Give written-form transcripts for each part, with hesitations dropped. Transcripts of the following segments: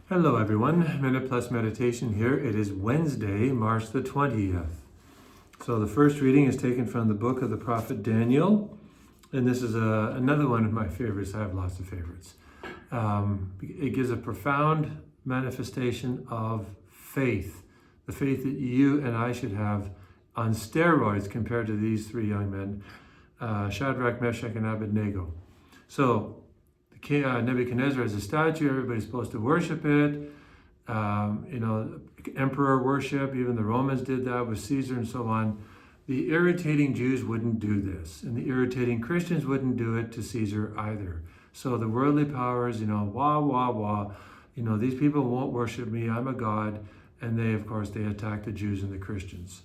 Hello everyone, Minute Plus Meditation here. It is Wednesday, March the 20th. So the first reading is taken from the book of the prophet Daniel. And this is another one of my favorites. I have lots of favorites. It gives a profound manifestation of faith. The faith that you and I should have on steroids compared to these three young men, Shadrach, Meshach, and Abednego. So King Nebuchadnezzar has a statue. Everybody's supposed to worship it. Emperor worship. Even the Romans did that with Caesar and so on. The irritating Jews wouldn't do this, and the irritating Christians wouldn't do it to Caesar either. So the worldly powers, wah, wah, wah. These people won't worship me. I'm a god. And they attack the Jews and the Christians.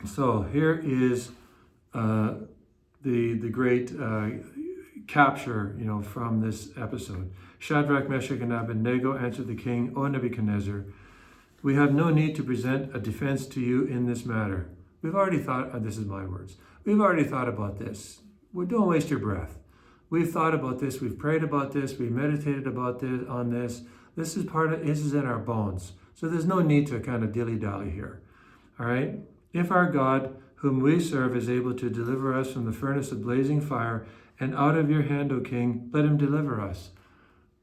So here is the great capture, from this episode. Shadrach, Meshach, and Abednego answered the king, O Nebuchadnezzar, we have no need to present a defense to you in this matter. We've already thought, this is my words, we've already thought about this. Don't waste your breath. We've thought about this, we've prayed about this, we meditated about this, on this. This is in our bones. So there's no need to kind of dilly-dally here. All right? If our God, whom we serve, is able to deliver us from the furnace of blazing fire, and out of your hand, O king, let him deliver us.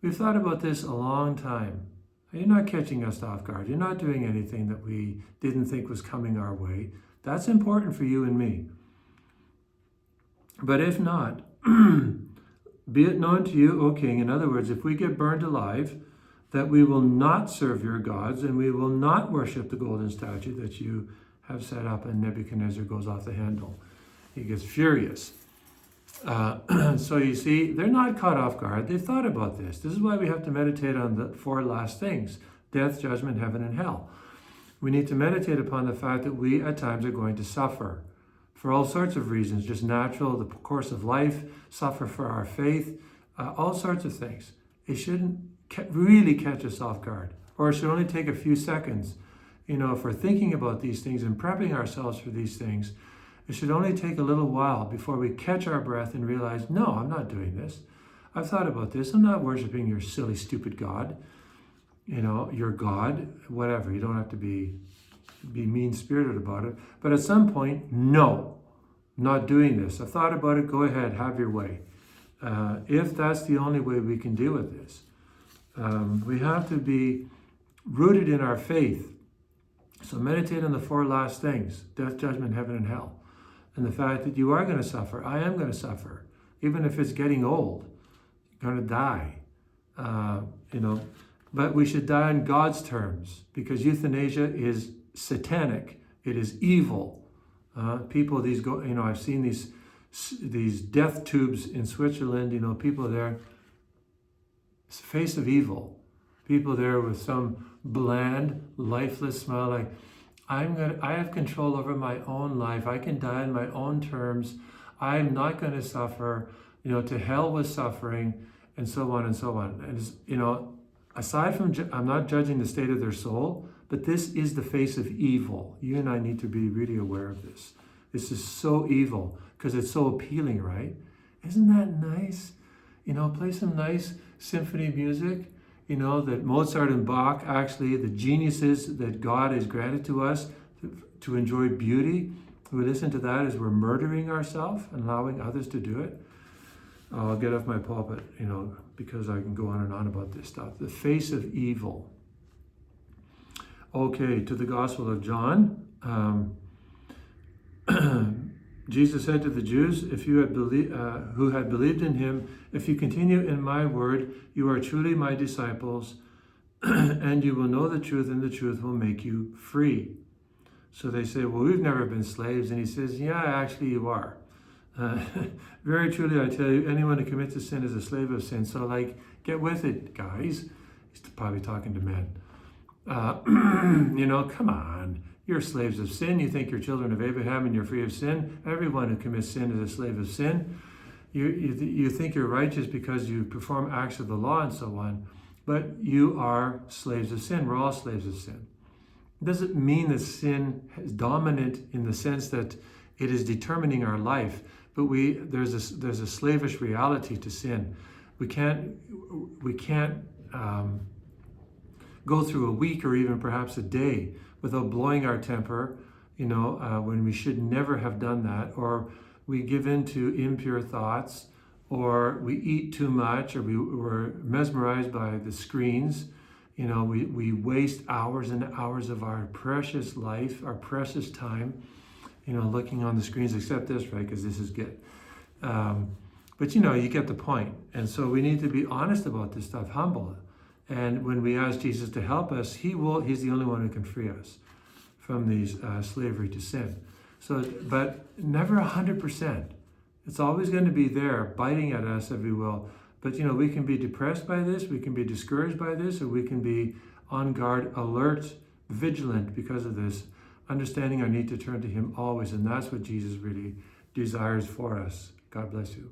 We've thought about this a long time. You're not catching us off guard. You're not doing anything that we didn't think was coming our way. That's important for you and me. But if not, be it known to you, O king, in other words, if we get burned alive, that we will not serve your gods, and we will not worship the golden statue that you have set up. And Nebuchadnezzar goes off the handle. He gets furious. So you see, they're not caught off guard. They've thought about this. This is why we have to meditate on the four last things: death, judgment, heaven, and hell. We need to meditate upon the fact that we at times are going to suffer for all sorts of reasons, just natural, the course of life, suffer for our faith, all sorts of things. It shouldn't really catch us off guard, or it should only take a few seconds. If we're thinking about these things and prepping ourselves for these things, it should only take a little while before we catch our breath and realize, no, I'm not doing this. I've thought about this. I'm not worshiping your silly, stupid God. Your God, whatever. You don't have to be mean-spirited about it. But at some point, no, not doing this. I've thought about it. Go ahead, have your way. If that's the only way we can deal with this. We have to be rooted in our faith. So meditate on the four last things: death, judgment, heaven, and hell. And the fact that you are going to suffer. I am going to suffer. Even if it's getting old, you're going to die. But we should die on God's terms, because euthanasia is satanic. It is evil. I've seen these death tubes in Switzerland. People there, it's the face of evil. People there with some bland, lifeless smile, like, I have control over my own life. I can die on my own terms. I'm not going to suffer. To hell with suffering, and so on and so on. And aside from, I'm not judging the state of their soul, but this is the face of evil. You and I need to be really aware of this. This is so evil because it's so appealing, right? Isn't that nice? Play some nice symphony music. That Mozart and Bach, actually, the geniuses that God has granted to us to enjoy beauty, we listen to that as we're murdering ourselves and allowing others to do it. I'll get off my pulpit, because I can go on and on about this stuff. The face of evil. Okay, to the Gospel of John. Jesus said to the Jews, if you had who had believed in him, if you continue in my word, you are truly my disciples, and you will know the truth, and the truth will make you free. So they say, well, we've never been slaves. And he says, yeah, actually you are. Very truly, I tell you, anyone who commits a sin is a slave of sin. So get with it, guys. He's probably talking to men. Come on. You're slaves of sin. You think you're children of Abraham and you're free of sin. Everyone who commits sin is a slave of sin. You think you're righteous because you perform acts of the law and so on, but you are slaves of sin. We're all slaves of sin. It doesn't mean that sin is dominant in the sense that it is determining our life, but there's a slavish reality to sin. We can't go through a week or even perhaps a day without blowing our temper, when we should never have done that, or we give in to impure thoughts, or we eat too much, or we're mesmerized by the screens. We waste hours and hours of our precious life, our precious time, looking on the screens, except this, right? Because this is good. But you get the point. And so we need to be honest about this stuff, humble. And when we ask Jesus to help us, he's the only one who can free us from these slavery to sin. So, but never 100%. It's always going to be there, biting at us if we will. But we can be depressed by this, we can be discouraged by this, or we can be on guard, alert, vigilant because of this, understanding our need to turn to him always. And that's what Jesus really desires for us. God bless you.